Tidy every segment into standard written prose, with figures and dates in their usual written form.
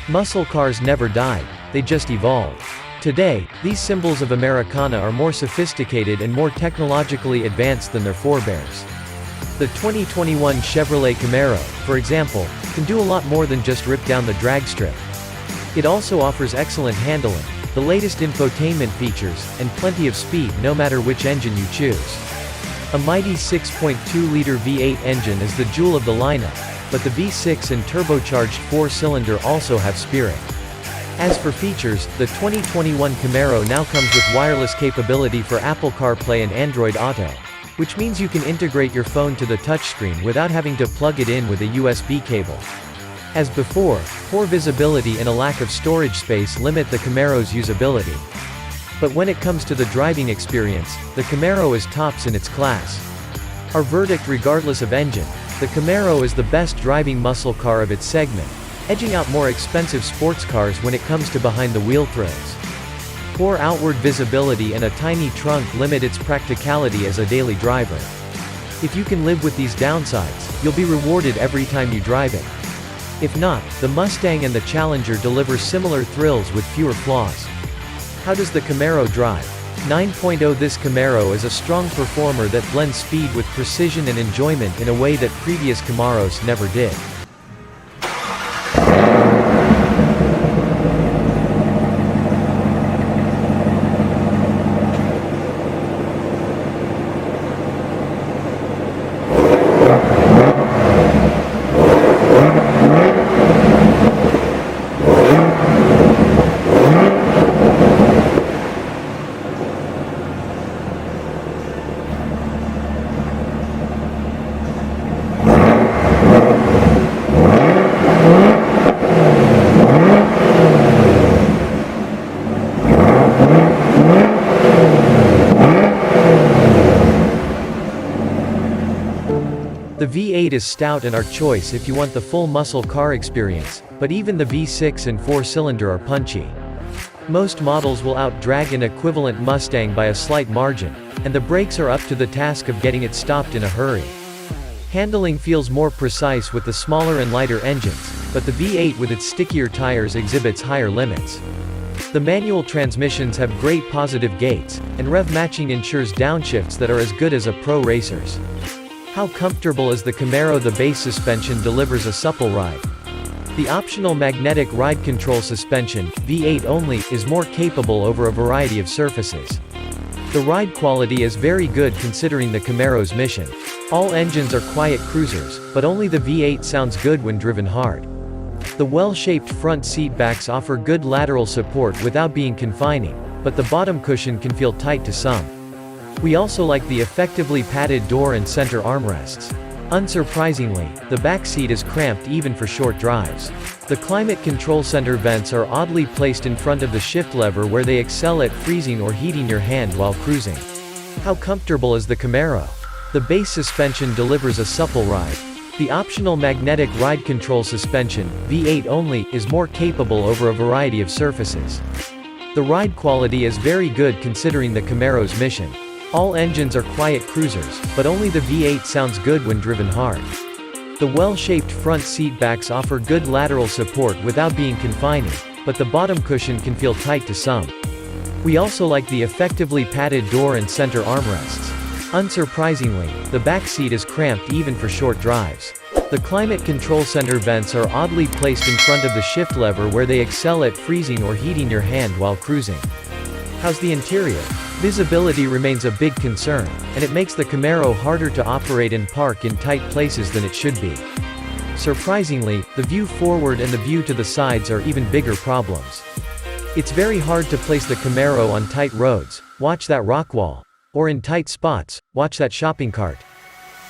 Muscle cars never died, they just evolved. Today, these symbols of Americana are more sophisticated and more technologically advanced than their forebears. The 2021 Chevrolet Camaro, for example, can do a lot more than just rip down the drag strip. It also offers excellent handling, the latest infotainment features, and plenty of speed no matter which engine you choose. A mighty 6.2-liter V8 engine is the jewel of the lineup, but the V6 and turbocharged 4-cylinder also have spirit. As for features, the 2021 Camaro now comes with wireless capability for Apple CarPlay and Android Auto, which means you can integrate your phone to the touchscreen without having to plug it in with a USB cable. As before, poor visibility and a lack of storage space limit the Camaro's usability. But when it comes to the driving experience, the Camaro is tops in its class. Our verdict regardless of engine, the Camaro is the best driving muscle car of its segment, edging out more expensive sports cars when it comes to behind-the-wheel thrills. Poor outward visibility and a tiny trunk limit its practicality as a daily driver. If you can live with these downsides, you'll be rewarded every time you drive it. If not, the Mustang and the Challenger deliver similar thrills with fewer flaws. How does the Camaro drive? 9.0 This Camaro is a strong performer that blends speed with precision and enjoyment in a way that previous Camaros never did. The V8 is stout and our choice if you want the full muscle car experience, but even the V6 and 4-cylinder are punchy. Most models will out-drag an equivalent Mustang by a slight margin, and the brakes are up to the task of getting it stopped in a hurry. Handling feels more precise with the smaller and lighter engines, but the V8 with its stickier tires exhibits higher limits. The manual transmissions have great positive gates, and rev matching ensures downshifts that are as good as a pro racer's. How comfortable is the Camaro? The base suspension delivers a supple ride. The optional magnetic ride control suspension, V8 only, is more capable over a variety of surfaces. The ride quality is very good considering the Camaro's mission. All engines are quiet cruisers, but only the V8 sounds good when driven hard. The well-shaped front seat backs offer good lateral support without being confining, but the bottom cushion can feel tight to some. We also like the effectively padded door and center armrests. Unsurprisingly, the back seat is cramped even for short drives. The climate control center vents are oddly placed in front of the shift lever where they excel at freezing or heating your hand while cruising. How comfortable is the Camaro? The base suspension delivers a supple ride. The optional magnetic ride control suspension, V8 only, is more capable over a variety of surfaces. The ride quality is very good considering the Camaro's mission. All engines are quiet cruisers, but only the V8 sounds good when driven hard. The well-shaped front seat backs offer good lateral support without being confining, but the bottom cushion can feel tight to some. We also like the effectively padded door and center armrests. Unsurprisingly, the back seat is cramped even for short drives. The climate control center vents are oddly placed in front of the shift lever where they excel at freezing or heating your hand while cruising. How's the interior? Visibility remains a big concern, and it makes the Camaro harder to operate and park in tight places than it should be. Surprisingly, the view forward and the view to the sides are even bigger problems. It's very hard to place the Camaro on tight roads, watch that rock wall, or in tight spots, watch that shopping cart.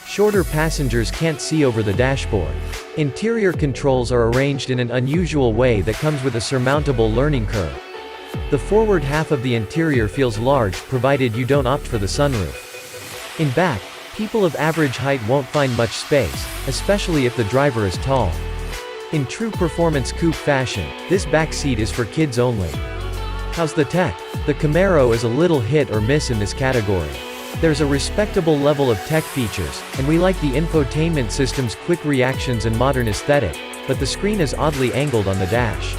Shorter passengers can't see over the dashboard. Interior controls are arranged in an unusual way that comes with a surmountable learning curve. The forward half of the interior feels large provided you don't opt for the sunroof. In back, people of average height won't find much space, especially if the driver is tall. In true performance coupe fashion, this back seat is for kids only. How's the tech? The Camaro is a little hit or miss in this category. There's a respectable level of tech features, and we like the infotainment system's quick reactions and modern aesthetic, but the screen is oddly angled on the dash.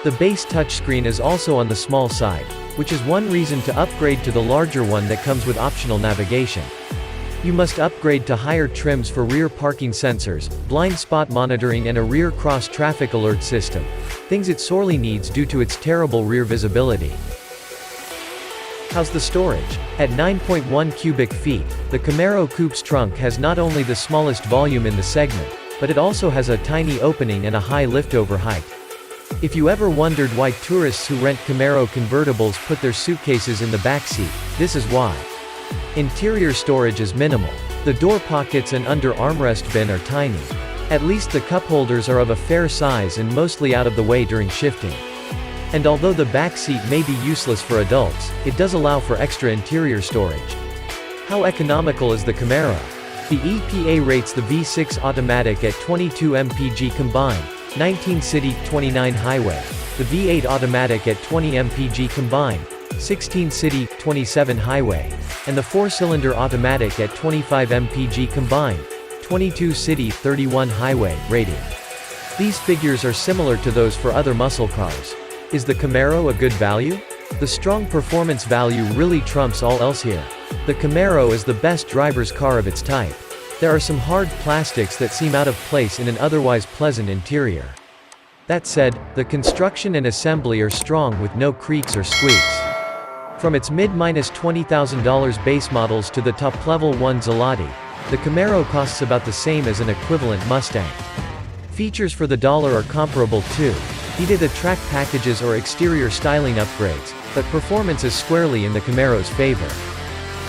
The base touchscreen is also on the small side, which is one reason to upgrade to the larger one that comes with optional navigation. You must upgrade to higher trims for rear parking sensors, blind spot monitoring and a rear cross-traffic alert system, things it sorely needs due to its terrible rear visibility. How's the storage? At 9.1 cubic feet, the Camaro Coupe's trunk has not only the smallest volume in the segment, but it also has a tiny opening and a high liftover height. If you ever wondered why tourists who rent Camaro convertibles put their suitcases in the backseat, this is why. Interior storage is minimal. The door pockets and under armrest bin are tiny. At least the cup holders are of a fair size and mostly out of the way during shifting. And although the back seat may be useless for adults, it does allow for extra interior storage. How economical is the Camaro? The EPA rates the V6 automatic at 22 mpg combined, 19 city, 29 highway, the V8 automatic at 20 mpg combined, 16 city, 27 highway, and the 4-cylinder automatic at 25 mpg combined, 22 city, 31 highway, rating. These figures are similar to those for other muscle cars. Is the Camaro a good value? The strong performance value really trumps all else here. The Camaro is the best driver's car of its type. There are some hard plastics that seem out of place in an otherwise pleasant interior. That said, the construction and assembly are strong with no creaks or squeaks. From its mid-$20,000 base models to the top-level one Zelati, the Camaro costs about the same as an equivalent Mustang. Features for the dollar are comparable too, be it track packages or exterior styling upgrades, but performance is squarely in the Camaro's favor.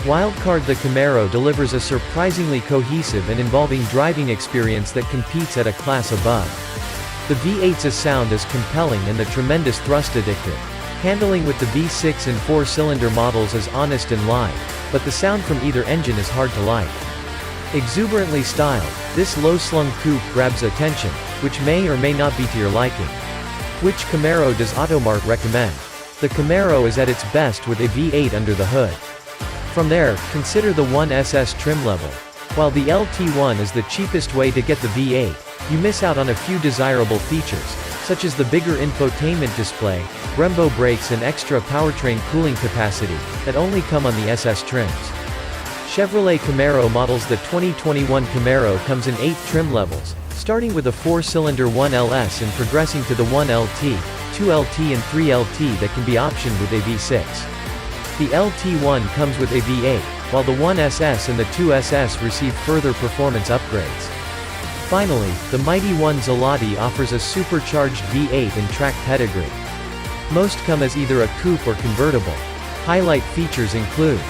Wildcard: the Camaro delivers a surprisingly cohesive and involving driving experience that competes at a class above. The V8's sound is compelling and the tremendous thrust addictive. Handling with the V6 and 4-cylinder models is honest and live, but the sound from either engine is hard to like. Exuberantly styled, this low-slung coupe grabs attention, which may or may not be to your liking. Which Camaro does Automart recommend? The Camaro is at its best with a V8 under the hood. From there, consider the 1SS trim level. While the LT1 is the cheapest way to get the V8, you miss out on a few desirable features, such as the bigger infotainment display, Brembo brakes and extra powertrain cooling capacity, that only come on the SS trims. Chevrolet Camaro models: the 2021 Camaro comes in 8 trim levels, starting with a 4-cylinder 1LS and progressing to the 1LT, 2LT and 3LT that can be optioned with a V6. The LT1 comes with a V8, while the 1SS and the 2SS receive further performance upgrades. Finally, the mighty 1 Zelati offers a supercharged V8 and track pedigree. Most come as either a coupe or convertible. Highlight features include